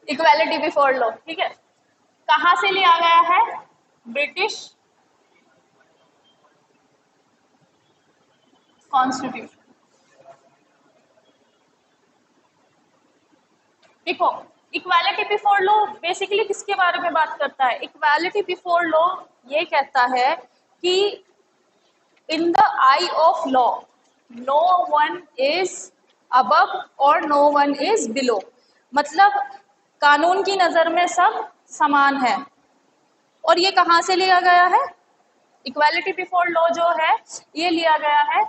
Equality before law, ठीक है। कहाँ से लिया गया है? British constitution. देखो, इक्वालिटी बिफोर लॉ बेसिकली किसके बारे में बात करता है? इक्वालिटी बिफोर लॉ ये कहता है कि in the eye of law no one is above और नो वन इज बिलो, मतलब कानून की नजर में सब समान है। और ये कहाँ से लिया गया है? इक्वालिटी बिफोर लॉ जो है ये लिया गया है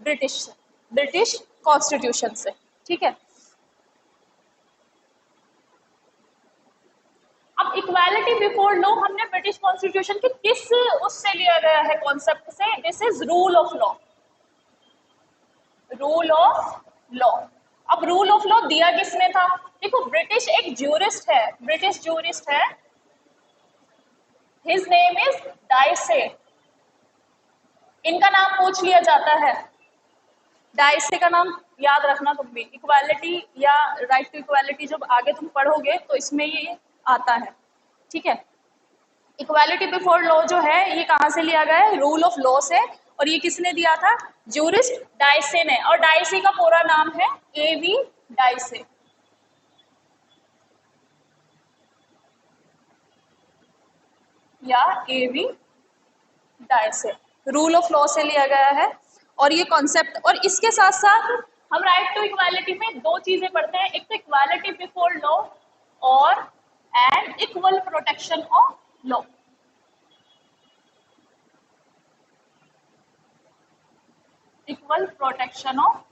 ब्रिटिश कॉन्स्टिट्यूशन से, ठीक है। अब इक्वालिटी बिफोर लॉ हमने ब्रिटिश कॉन्स्टिट्यूशन के किस उससे लिया गया है कॉन्सेप्ट से? This is rule of law, rule of law. अब रूल ऑफ लॉ दिया किसने था? देखो, ब्रिटिश एक ज्यूरिस्ट है, ब्रिटिश ज्यूरिस्ट है, हिज नेम इज डाइसे। इनका नाम पूछ लिया जाता है, डाइसे का नाम याद रखना तुम भी। इक्वालिटी या राइट टू इक्वालिटी जब आगे तुम पढ़ोगे तो इसमें ये आता है, ठीक है। इक्वालिटी बिफोर लॉ जो है ये कहाँ से लिया गया है? रूल ऑफ लॉ से। और ये किसने दिया था? ज्यूरिस्ट डाइसे ने। और डाइसे का पूरा नाम है एवी डाइसे। या एवी डाइसे, रूल ऑफ लॉ से लिया गया है। और ये कॉन्सेप्ट, और इसके साथ साथ हम राइट टू इक्वालिटी में दो चीजें पढ़ते हैं, एक तो इक्वालिटी बिफोर लॉ और and equal protection of law. Equal protection of,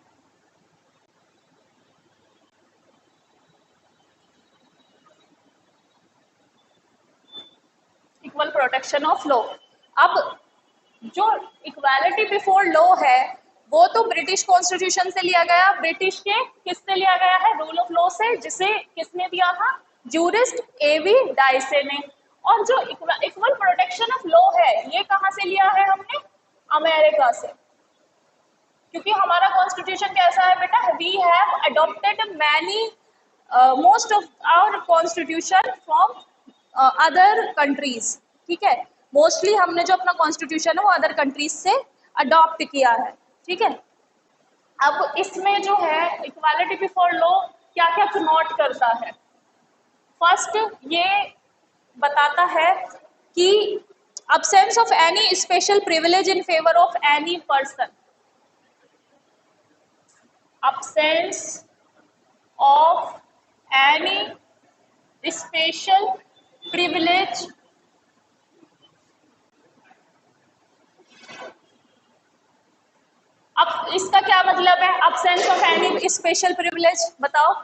equal protection of law. अब जो इक्वालिटी बिफोर लॉ है वो तो ब्रिटिश कॉन्स्टिट्यूशन से लिया गया, ब्रिटिश के किससे लिया गया है? रूल ऑफ लॉ से, जिसे किसने दिया था? ज्यूरिस्ट एवी डाइसे ने। और जो इक्वल प्रोटेक्शन ऑफ लॉ है ये कहाँ से लिया है हमने? अमेरिका से। क्योंकि हमारा कॉन्स्टिट्यूशन कैसा है बेटा? We have adopted many most of our constitution from other countries, ठीक है। मोस्टली हमने जो अपना कॉन्स्टिट्यूशन है वो अदर कंट्रीज से अडॉप्ट किया है, ठीक है। अब इसमें जो है इक्वालिटी बिफोर लॉ क्या क्या नोट करता है? फर्स्ट ये बताता है कि absence of any special privilege in favor of any person, absence of any special privilege अब इसका क्या मतलब है? absence of any special privilege, बताओ।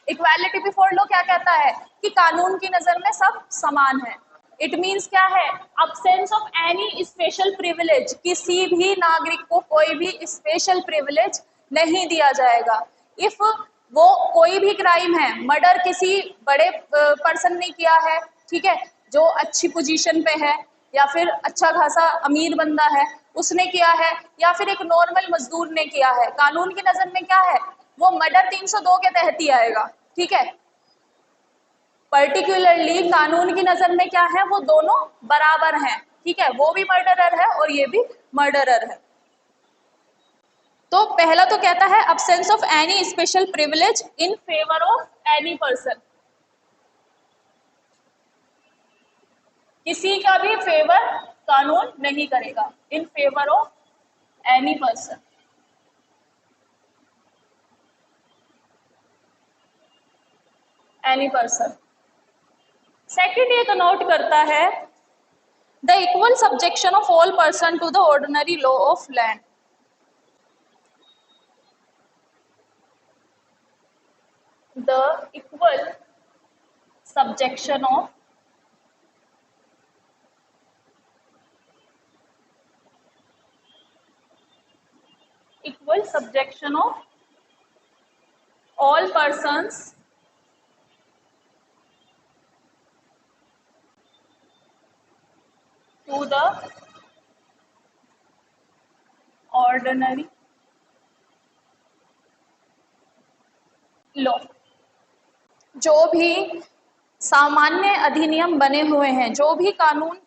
इक्वालिटी बिफोर लॉ क्या कहता है? कि कानून की नजर में सब समान है। इट मीन्स क्या है? absence of any special privilege, किसी भी नागरिक को कोई भी स्पेशल प्रिविलेज नहीं दिया जाएगा। इफ वो कोई भी क्राइम है, मर्डर किसी बड़े पर्सन ने किया है, ठीक है, जो अच्छी पोजीशन पे है या फिर अच्छा खासा अमीर बंदा है उसने किया है, या फिर एक नॉर्मल मजदूर ने किया है, कानून की नजर में क्या है? वो मर्डर 302 के तहत ही आएगा, ठीक है। पर्टिकुलरली कानून की नजर में क्या है? वो दोनों बराबर हैं, ठीक है। वो भी मर्डरर है और ये भी मर्डरर है। तो पहला तो कहता है absence of any special privilege in favor of any person, किसी का भी फेवर कानून नहीं करेगा, in favour of any person. Any person. Second ये तो नोट करता है the equal subjection of all person to the ordinary law of land, the equal subjection of equal subjection of all persons to the ordinary law। जो भी सामान्य अधिनियम बने हुए हैं, जो भी कानून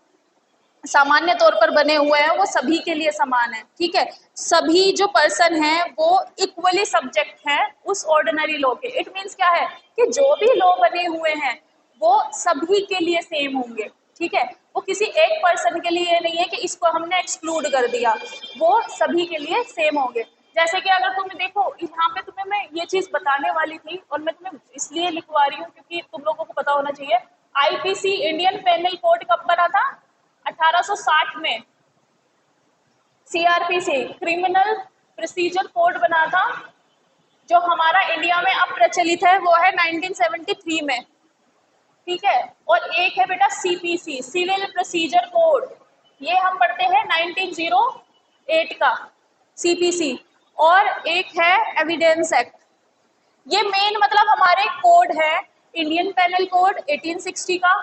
सामान्य तौर पर बने हुए हैं वो सभी के लिए समान है, ठीक है। सभी जो पर्सन हैं वो इक्वली सब्जेक्ट हैं उस ऑर्डिनरी लॉ के। इट मीन्स क्या है कि जो भी लॉ बने हुए हैं वो सभी के लिए सेम होंगे, ठीक है। वो किसी एक पर्सन के लिए नहीं है कि इसको हमने एक्सक्लूड कर दिया, वो सभी के लिए सेम होंगे। जैसे कि अगर तुम देखो यहाँ पे तुम्हें मैं ये चीज बताने वाली थी और मैं तुम्हें इसलिए लिखवा रही हूँ क्योंकि तुम लोगों को पता होना चाहिए। आईपीसी इंडियन पेनल कोड कब बना था? 1860 में। सीआरपीसी क्रिमिनल प्रोसीजर कोड बना था, जो हमारा इंडिया में अब प्रचलित है वो है 1973 में, ठीक है। और एक है बेटा सीपीसी सिविल प्रोसीजर कोड, ये हम पढ़ते हैं 1908 का सीपीसी। और एक है एविडेंस एक्ट। ये मेन मतलब हमारे कोड है, इंडियन पेनल कोड 1860 का,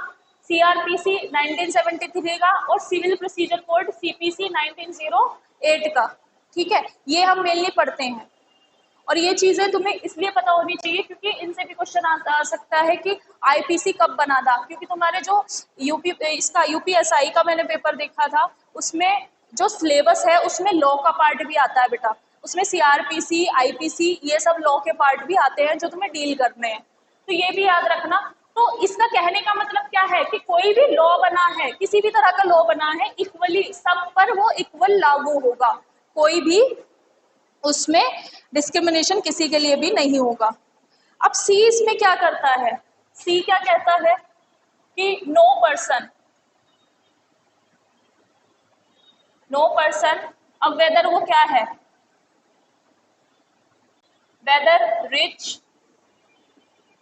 सीआरपीसी 1973 का और सिविल प्रोसीजर कोड सीपीसी 1908 का, ठीक है। ये हम मेनली पढ़ते हैं और ये चीजें तुम्हें इसलिए पता होनी चाहिए क्योंकि इनसे भी क्वेश्चन आ सकता है कि आईपीसी कब बना था। क्योंकि तुम्हारे जो यूपीएसआई का मैंने पेपर देखा था, उसमें जो सिलेबस है उसमें लॉ का पार्ट भी आता है बेटा, उसमें सीआरपीसी आईपीसी ये सब लॉ के पार्ट भी आते हैं जो तुम्हें डील करने हैं, तो ये भी याद रखना। तो इसका कहने का मतलब क्या है कि कोई भी लॉ बना है, किसी भी तरह का लॉ बना है, इक्वली सब पर वो इक्वल लागू होगा, कोई भी उसमें डिस्क्रिमिनेशन किसी के लिए भी नहीं होगा। अब सी इसमें क्या करता है? सी क्या कहता है कि नो पर्सन अब वेदर वो क्या है, वेदर रिच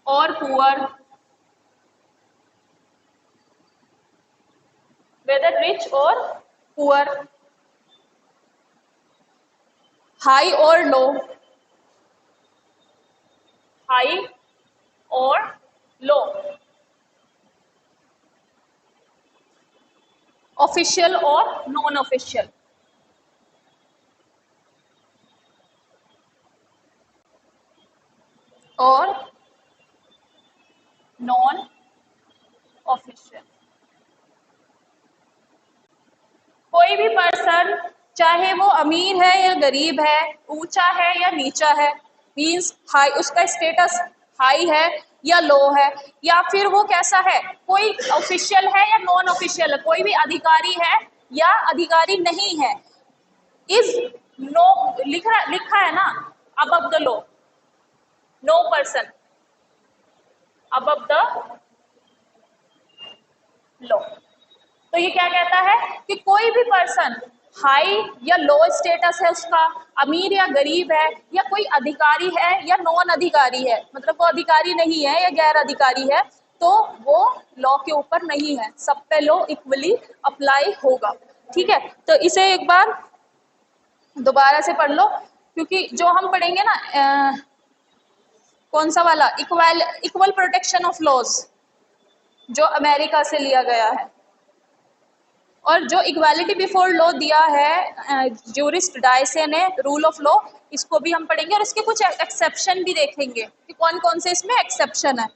और पुअर, वेदर रिच और पुअर, हाई और लो, हाई और लो, ऑफिशियल और नॉन ऑफिशियल, और नॉन ऑफिशियल। कोई भी पर्सन चाहे वो अमीर है या गरीब है, ऊंचा है या नीचा है, मीन्स हाई, उसका स्टेटस हाई है या लो है, या फिर वो कैसा है, कोई ऑफिशियल है या नॉन ऑफिशियल है, कोई भी अधिकारी है या अधिकारी नहीं है, इज नो लिखा है ना above the law, no person above the law. तो ये क्या कहता है कि कोई भी पर्सन हाई या लो स्टेटस है उसका, अमीर या गरीब है, या कोई अधिकारी है या नॉन अधिकारी है, मतलब वो अधिकारी नहीं है या गैर अधिकारी है, तो वो लॉ के ऊपर नहीं है, सब पे लॉ इक्वली अप्लाई होगा, ठीक है। तो इसे एक बार दोबारा से पढ़ लो, क्योंकि जो हम पढ़ेंगे ना कौन सा वाला, इक्वल प्रोटेक्शन ऑफ लॉज, जो अमेरिका से लिया गया है, और जो इक्वालिटी बिफोर लॉ दिया है ज्यूरिस्ट डायसे ने, रूल ऑफ लॉ, इसको भी हम पढ़ेंगे और इसके कुछ एक्सेप्शन भी देखेंगे कि कौन कौन से इसमें एक्सेप्शन है,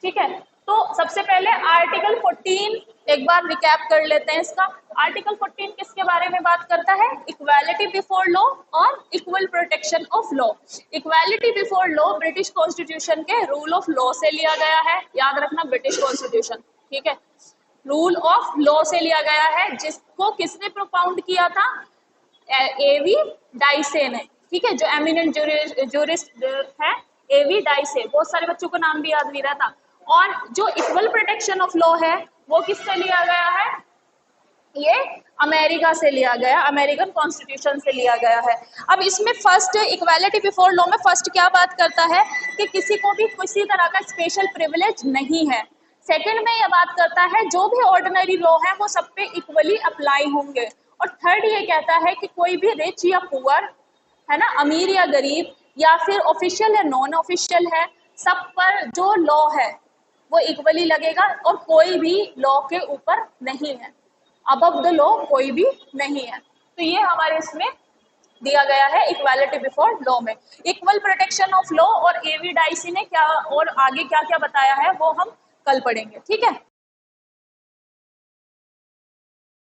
ठीक है। तो सबसे पहले आर्टिकल 14 एक बार रिकैप कर लेते हैं इसका। आर्टिकल 14 किसके बारे में बात करता है? इक्वालिटी बिफोर लॉ और equal protection of law. Equality before law British constitution के रूल ऑफ लॉ से लिया गया है, याद रखना ब्रिटिश कॉन्स्टिट्यूशन, ठीक है, रूल ऑफ लॉ से लिया गया है, जिसको किसने प्रोपाउंड किया था? एवी डाइसे ने, ठीक है, जो एमिनेंट ज्यूरिस्ट है एवी डाइसे, बहुत सारे बच्चों को नाम भी याद नहीं रहता। और जो इक्वल प्रोटेक्शन ऑफ लॉ है वो किससे लिया गया है? ये अमेरिका से लिया गया, अमेरिकन कॉन्स्टिट्यूशन से लिया गया है। अब इसमें फर्स्ट इक्वालिटी बिफोर लॉ में फर्स्ट क्या बात करता है कि किसी को भी किसी तरह का स्पेशल प्रिविलेज नहीं है। सेकंड में यह बात करता है जो भी ऑर्डिनरी लॉ है वो सब पे इक्वली अप्लाई होंगे। और थर्ड ये कहता है कि कोई भी रिच या पुअर है ना, अमीर या गरीब, या फिर ऑफिशियल या नॉन ऑफिशियल है, सब पर जो लॉ है वो इक्वली लगेगा और कोई भी लॉ के ऊपर नहीं है, अबव द लॉ कोई भी नहीं है। तो ये हमारे इसमें दिया गया है इक्वालिटी बिफोर लॉ में। इक्वल प्रोटेक्शन ऑफ लॉ और एवी डाइसी ने क्या और आगे क्या क्या बताया है वो हम कल पढ़ेंगे, ठीक है।